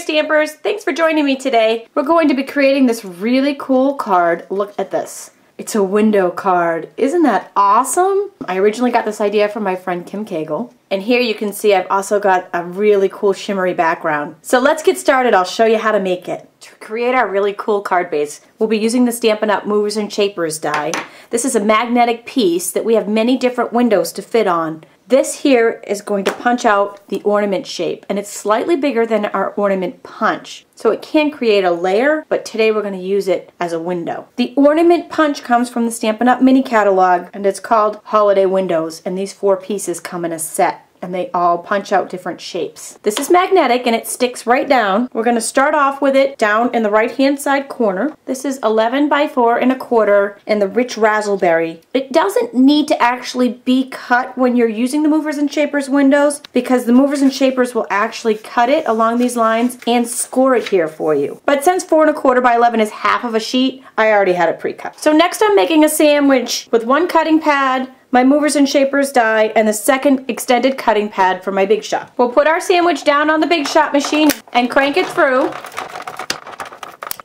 Stampers, thanks for joining me today. We're going to be creating this really cool card. Look at this. It's a window card. Isn't that awesome? I originally got this idea from my friend Kim Cagle. And here you can see I've also got a really cool shimmery background. So let's get started. I'll show you how to make it. To create our really cool card base, we'll be using the Stampin' Up! Movers and Shapers die. This is a magnetic piece that we have many different windows to fit on. This here is going to punch out the ornament shape, and it's slightly bigger than our ornament punch. So it can create a layer, but today we're going to use it as a window. The ornament punch comes from the Stampin' Up! Mini catalog, and it's called Holiday Windows, and these 4 pieces come in a set, and they all punch out different shapes. This is magnetic and it sticks right down. We're going to start off with it down in the right hand side corner. This is 11 by 4 1/4 in the rich raspberry. It doesn't need to actually be cut when you're using the movers and shapers windows, because the movers and shapers will actually cut it along these lines and score it here for you. But since 4 1/4 by 11 is half of a sheet, I already had it pre-cut. So next I'm making a sandwich with 1 cutting pad, my movers and shapers die, and the second extended cutting pad for my Big Shot. We'll put our sandwich down on the Big Shot machine and crank it through.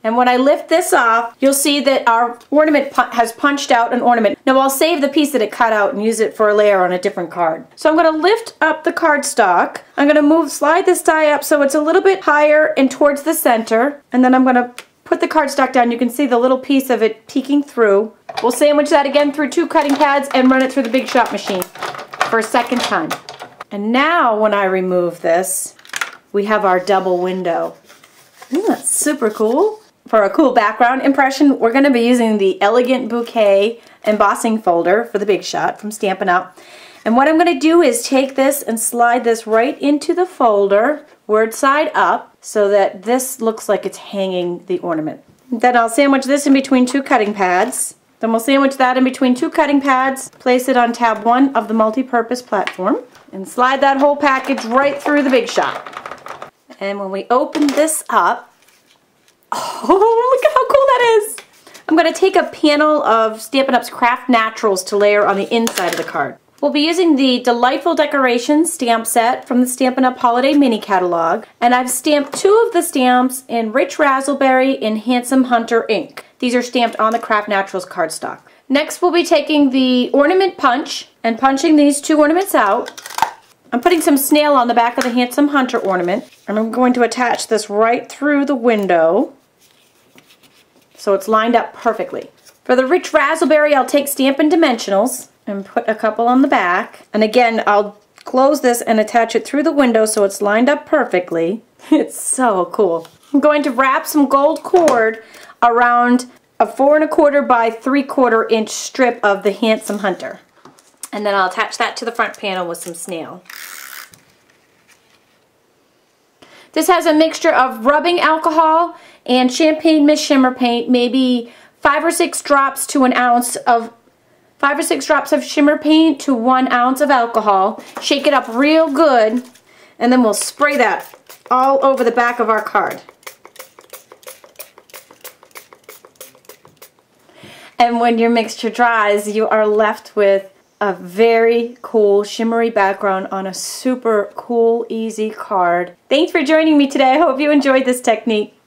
And when I lift this off, you'll see that our ornament has punched out an ornament. Now I'll save the piece that it cut out and use it for a layer on a different card. So I'm going to lift up the cardstock. I'm going to slide this die up so it's a little bit higher and towards the center. And then I'm going to put the cardstock down. You can see the little piece of it peeking through. We'll sandwich that again through 2 cutting pads and run it through the Big Shot machine for a second time. And now when I remove this, we have our double window. Isn't that super cool? For a cool background impression, we're going to be using the Elegant Bouquet embossing folder for the Big Shot from Stampin' Up! And what I'm going to do is take this and slide this right into the folder, word side up, so that this looks like it's hanging the ornament. Then I'll sandwich this in between 2 cutting pads. Then we'll sandwich that in between 2 cutting pads, place it on tab 1 of the multi-purpose platform, and slide that whole package right through the Big Shot. And when we open this up, oh, look at how cool that is! I'm going to take a panel of Stampin' Up's Craft Naturals to layer on the inside of the card. We'll be using the Delightful Decorations stamp set from the Stampin' Up! Holiday Mini Catalog, and I've stamped 2 of the stamps in Rich Raspberry and Handsome Hunter ink. These are stamped on the Craft Naturals cardstock. Next we'll be taking the ornament punch and punching these 2 ornaments out. I'm putting some snail on the back of the Handsome Hunter ornament, and I'm going to attach this right through the window so it's lined up perfectly. For the Rich Raspberry, I'll take Stampin' Dimensionals and put a couple on the back. And again, I'll close this and attach it through the window so it's lined up perfectly. It's so cool. I'm going to wrap some gold cord around a 4 1/4 by 3/4 inch strip of the Handsome Hunter. And then I'll attach that to the front panel with some snail. This has a mixture of rubbing alcohol and champagne mist shimmer paint, maybe 5 or 6 drops to 1 ounce of 5 or 6 drops of shimmer paint to 1 ounce of alcohol. Shake it up real good, and then we'll spray that all over the back of our card. And when your mixture dries, you are left with a very cool shimmery background on a super cool, easy card. Thanks for joining me today. I hope you enjoyed this technique.